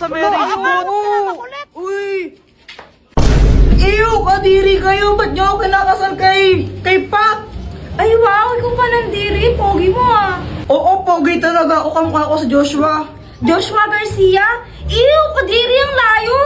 Sa Mary June. Uy! Ew, kadiri kayo. Ba't nyo ako kinakasal kay Pat? Ay, wow! Ikaw pa nandiri. Pogi mo ah. Oo, pogi talaga. O kamukha ko sa Joshua. Joshua Garcia? Ew! Kadiri ang layo!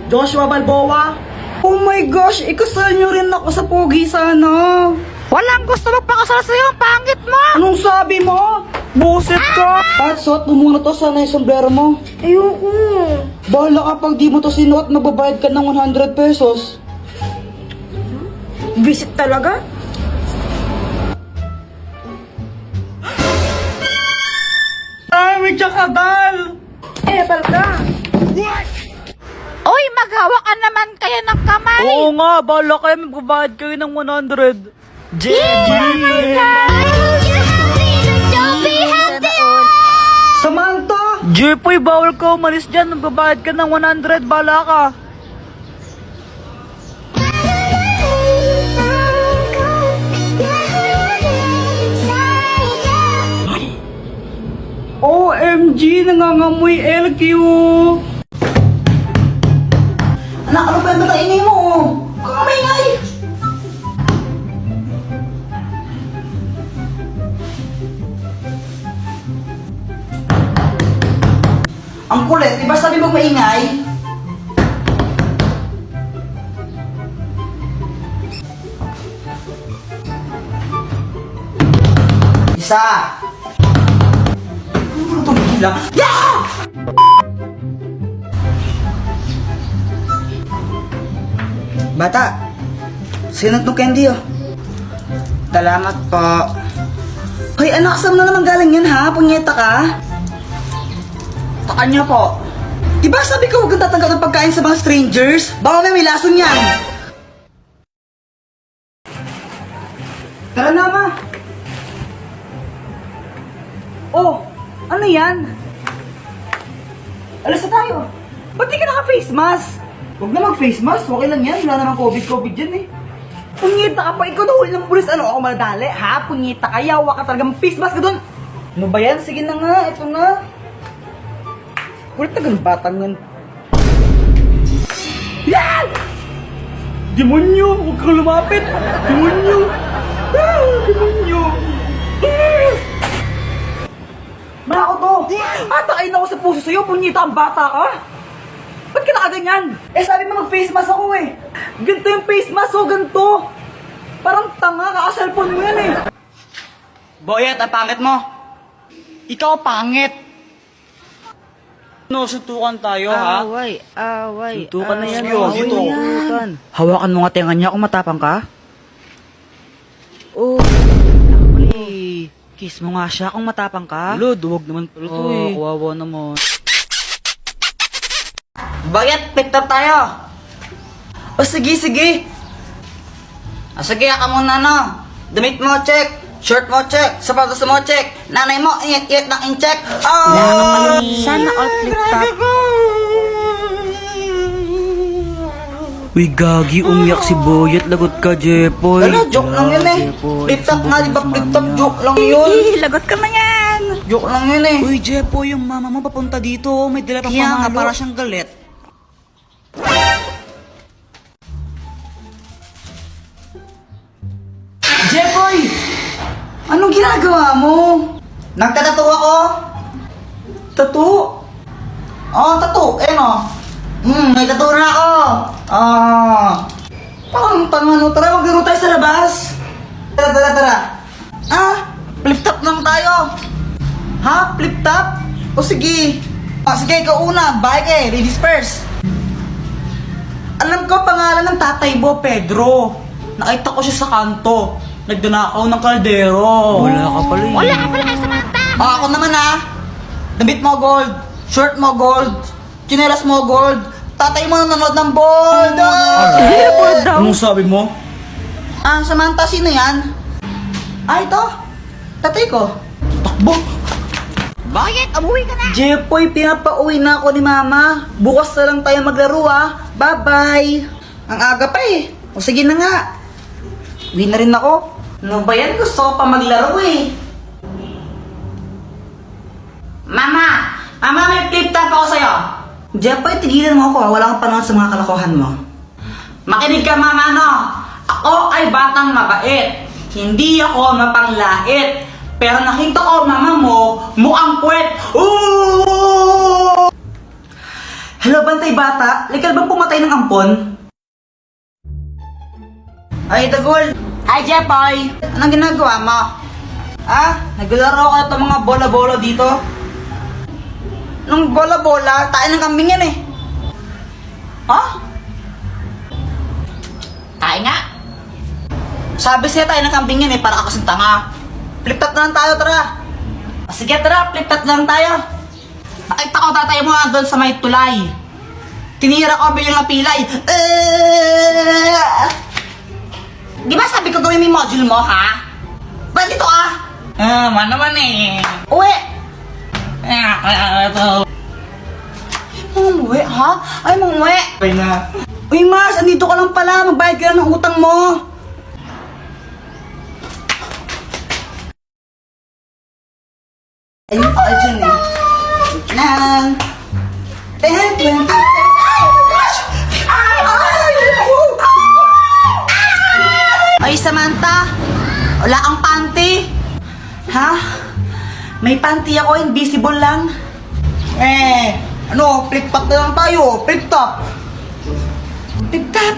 Joshua Balboa. Oh my gosh, ikasal nyo rin ako sa pogi sana. Walang gusto magpakasal sa'yo. Ang pangit mo! Anong sabi mo? Buset ka! Pat, suot mo muna to. Sana yung sombrero mo. Ayoko. Bahala ka pag di mo to sinuot, magbabayad ka ng 100 pesos. Visit talaga? Ay, may tsakadal! Palka. Oy, maghawa ka naman kaya ng kamay. Oo nga, bahala kayo, magbabayad kayo ng 100. Samantha! Jepoy, bawal ka umalis dyan. Magbabayad ka ng 100. Bala ka. OMG! Nangangamoy LQ! Anak, ano ba yung matainin mo? Kakamay-ngay! Ang kulit, di ba sabi mo maingay? Isa! Ano ito bigla? Yeah! Bata, sino itong candy oh? Salamat po. Hoy anak, saan na naman galing yan ha? Punyeta ka? Sa kanya po. Diba sabi ko huwag kang tatanggap ng pagkain sa mga strangers? Baka may lason yan. Tara na, ma. Oh, ano yan? Alas na tayo. Ba't di ka naka-face mask? Huwag na mag-face mask. Okay lang yan. Wala namang COVID dyan eh. Punyeta ka pa. Ikaw nahuli ng pulis. Ano ako madali? Ha? Punyeta ka. Yawa ka talaga. Mag-face mask ka dun. Ano ba yan? Sige na nga. Ito na. Kulit na ganun batang yan. Yan! Demonyo! Huwag kang lumapit! Demonyo! Ah! Demonyo! Manako to! Atakain ako sa puso sa'yo! Punyeta ang bata ka! Ba't ka nakaganyan? Eh sabi mo mag-face mask ako eh! Ganito yung face mask o ganito! Parang tanga, kaka-cellphone mo yan eh! Boyet, ang pangit mo! Ikaw pangit! No, suntukan tayo, ha? Away. Suntukan na yan, away dito. yan. Hawakan mo nga tenga niya kung matapang ka. Oh. Ay, kiss mo nga siya kung matapang ka. Ulo, duwag naman pala to eh. Kawawa naman. Bayat, pick up tayo. O sige. Sige, ka muna no. Damit mo, check. Shirt mo, check. Sapatos mo, check. Nanay mo, ingat ng in-check. Oh! Sana all flip top. Uy, gagi, umiyak si Boyet. Lagot ka, Jepoy. Ano, joke lang yun eh. Flip top nga, di ba? Flip top, joke lang yun. Lagot ka na yan. Joke lang yun eh. Uy, Jepoy, yung mama mo papunta dito. May dala pang Kaya nga, pamalo. para siyang galit. Jepoy! Anong ginagawa mo? Nagtatato ako? Tato? Oo, tato. Eh no. May tato na ako. Parang tanga no. Tara, maglaro tayo sa labas. Tara. Flip top lang tayo. Ha? Flip top? O sige. Sige, ikaw una. Bye kay. Ladies first. Alam ko pangalan ng tatay mo, Pedro. Nakita ko siya sa kanto. Nagdanakaw ng kaldero. Wala ka pala eh. Wala ka pala kay Samantha. Ako naman damit mo gold, shirt mo gold, tsinelas mo gold, tatay mo nanonood ng bold. Anong sabi mo? Samantha, sino yan? Ito. Tatay ko. Takbo! Bakit? Umuwi ka na. Jepoy, pinapauwi na ako ni Mama. Bukas na lang tayo maglaro Bye-bye. Ang aga pa eh. O sige na nga. Uwi na rin ako. Ano ba yan? Gusto ko pa maglaro eh. Mama! Mama, may flip top ako sa'yo. Jepoy, tigilan mo ako ha. Wala kang panahon sa mga kalokohan mo. Makinig ka, mama, no? Ako ay batang mabait. Hindi ako mapanglait. Pero nakita ko, mama mo, mukhang puwet. Ooh! Hello, bantay bata. Legal bang pumatay ng ampon? Ay, Dagol. Hi, Jepoy. Anong ginagawa mo? Naglaro ka itong mga bola-bola dito? Nung bola-bola, tayo ng kambing yan eh. Ha? Tayo nga. Sabi siya tayo ng kambing yan eh, para ako kasing tanga. Flip-top na lang tayo, tara. Sige, tara, flip-top na lang tayo. Nakita ko tatay mo doon sa may tulay. Tinira ko bilang pilay. Di ba sabi ko gawin mo yung module mo, ha? Ba't dito ka? Naman eh. Uwi! Umuwi, ha? Ay, umuwi. Ay na. Uy, Mars, andito ka lang pala. Magbayad ka lang ng utang mo. Ayun pa ka dyan eh. Nan. 10, 20, 30. Ay, my gosh! Ay, Samantha. Wala kang panty. Ha? May panty ako, invisible lang. Flip-top na lang tayo. Flip-top. Flip-top.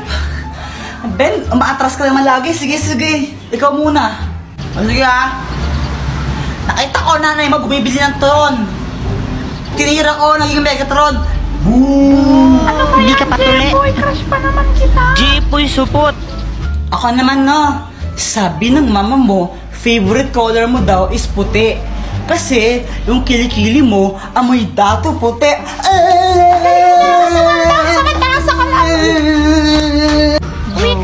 Ben, umaatras ka naman lagi. Sige, sige. Ikaw muna. Sige ha. Nakita ko nanay mo bumibili ng tron. Tinira ko, naging Megatron. Boom! Ano ba Hindi yan, ka patuli. J-boy? Crush pa naman kita. Jipoy supot. Ako naman no. Sabi ng mama mo, favorite color mo daw is puti. Kasi yung kilikili mo, amoy dato puti. Samantala sa kalam. Uwi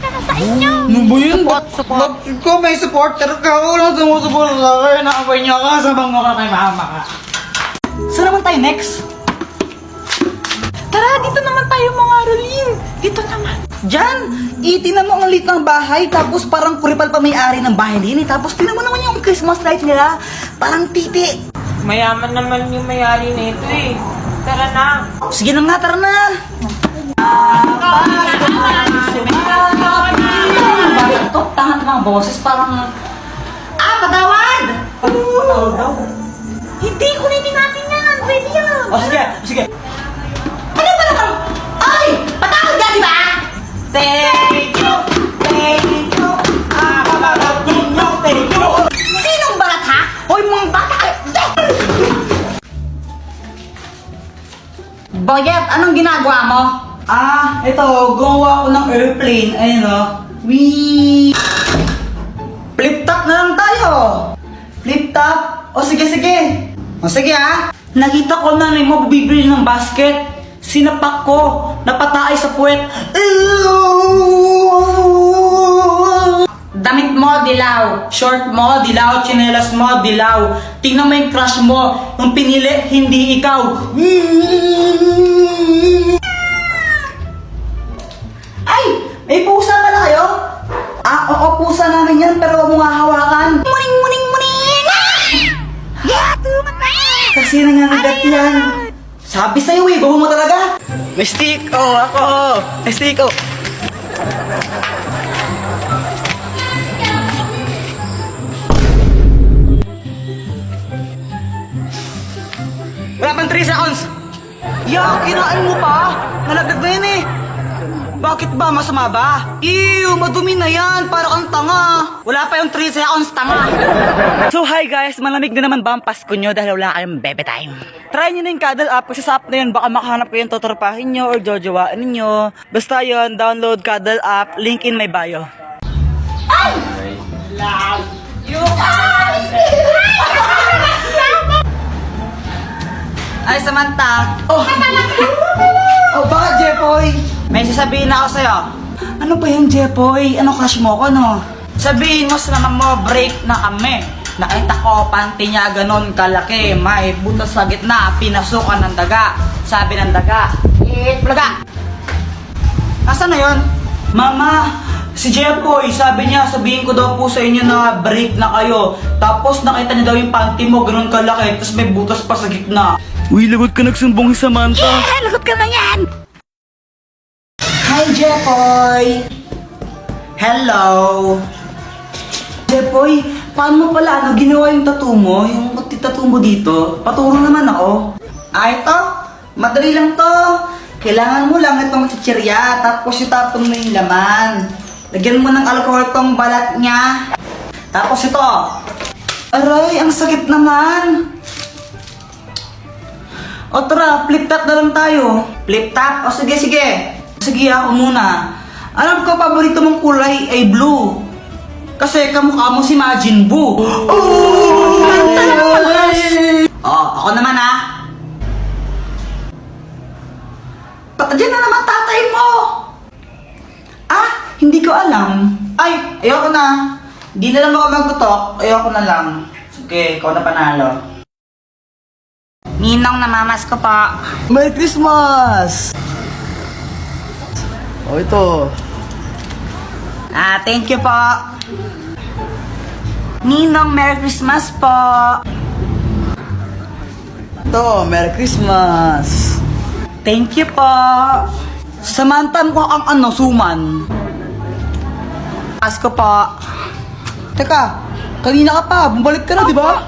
ka na sa inyo. Ano ba yun? Support. Ko may supporter ka. Walang sumusupport sa akin. Nakabay niya ka. Sabang mo ka kay mama ka. Saan naman tayo next? Tara, dito naman tayo mga Rolin. Dito naman. Diyan, itinan mo ang liit ng bahay, tapos parang kuripal pa may-ari ng bahay din, tapos tinan mo naman yung Christmas light nila, parang titi. Mayaman naman yung may-ari nito eh. Tara na. Sige na nga, tara na. Ito, tangat mga boses, parang... patawad! Patawad daw. Hindi, kulitin natin yan. Pwede yan. Sige. Ano ba naman? Ay! Patawad ka, di ba? Thank you! Thank you! Sinong barat, ha? Hoy, mga bata kayo! Boyet, anong ginagawa mo? Ito, gumawa ko ng airplane. Ayun o. Wee! Flip-top na lang tayo! Flip-top? O sige. O sige ha? Nakita ko na mo bibili ng basket. Sinapak ko, napataay sa puwet. Damit mo, dilaw. Short mo, dilaw. Tsinelas mo, dilaw. Tingnan mo yung crush mo. Yung pinili, hindi ikaw. Ay! May pusa pala kayo? Oo, pusa namin yan, pero huwag mo nga hawakan. Muning! Kasi nangangagat yan. Sabi sa'yo eh, bago mo talaga. May stick, ako. May stick, Wala pang 3 seconds. Kinain mo pa? Nalagdag na yan eh. Bakit ba? Masama ba? Ew, madumi na yan. Para kang tanga. Wala pa yung 3 seconds, tanga. So hi guys, malamig na naman ba ang Pasko nyo dahil wala kayong bebe time? Try nyo na yung Cuddle app kasi sa app na yun baka makahanap ko yung totorpahin nyo or jojowaan ninyo. Basta yun, download Cuddle app, link in my bio. Ay, Samantha. Bakit, Jepoy? May sasabihin ako sa'yo. Ano ba yan, Jepoy? Ano crush mo ko, no? Sabihin mo sa naman mo, break na kami. Nakita ko, panty niya ganon kalaki. May butas sa gitna, pinasukan ng daga. Sabi ng daga, bulaga. Nasaan na yun? Mama, Si Jepoy, sabi niya, sabihin ko daw po sa inyo na break na kayo. Tapos nakita niya daw yung panty mo, ganun kalaki, tapos may butas pa sa gitna. Uy, lagot ka nagsumbong si Samantha. Lagot ka na yan! Hi, Jepoy! Hello! Jepoy, paano mo pala ginawa yung tattoo mo? Yung tattoo mo dito? Paturo naman ako. Ito, madali lang to. Kailangan mo lang itong chichirya, tapos itapon mo yung laman. Lagyan mo ng alcohol tong balat niya. Tapos ito. Aray, ang sakit naman. O tara, flip top na lang tayo. Flip top? O sige, sige. Sige, ako muna. Alam ko, paborito mong kulay ay blue. Kasi kamukha mo si Majin Buu. Ako naman ah. Diyan na naman tatay mo. Ah, hindi ko alam. Ay, ayoko na. Hindi na lang ako magtutok. Ayoko na lang. Sige, ikaw na panalo. Ninong, namamas ko pa. Merry Christmas! O ito. Thank you po. Ninong, Merry Christmas po. Ito, Merry Christmas! Thank you po. Samantha mo ang suman. Asko po. Teka, kanina ka pa, bumalik ka na, di ba?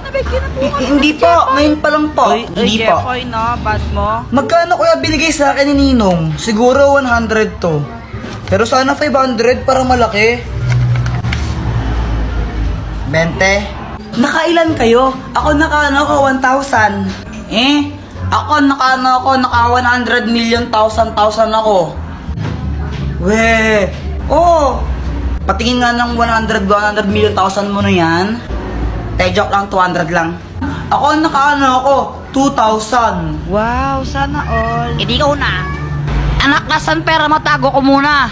Hindi po, ngayon pa lang po. Hindi po. Jepoy, no? Bad mo. Magkano kuya binigay sa akin ni Ninong? Siguro 100 to. Pero sana 500 para malaki. 20. Nakailan kayo? Ako naka 1,000. Ako naka 100 million thousand ako. We. Oh. Patingin nga ng 100 million thousand mo na yan. Joke lang, 200 lang. Ako naka 2,000. Wow, sana all. Hindi ko na. Anak, nasan pera mo? Tago ko muna.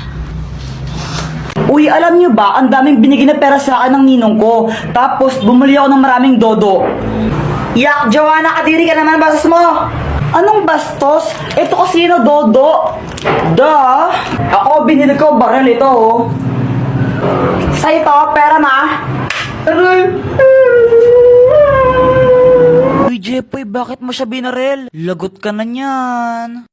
Uy, alam niyo ba, ang daming binigay na pera sa akin ng ninong ko. Tapos, bumili ako ng maraming dodo. Yak, Joanna, kadiri ka naman, bastos mo. Anong bastos? Ito kasi na dodo. Da. Ako, binili ko, baril ito, oh. Sa ito, pera ma. Aray. Uy, Jepoy, bakit mo siya binaril? Lagot ka na niyan.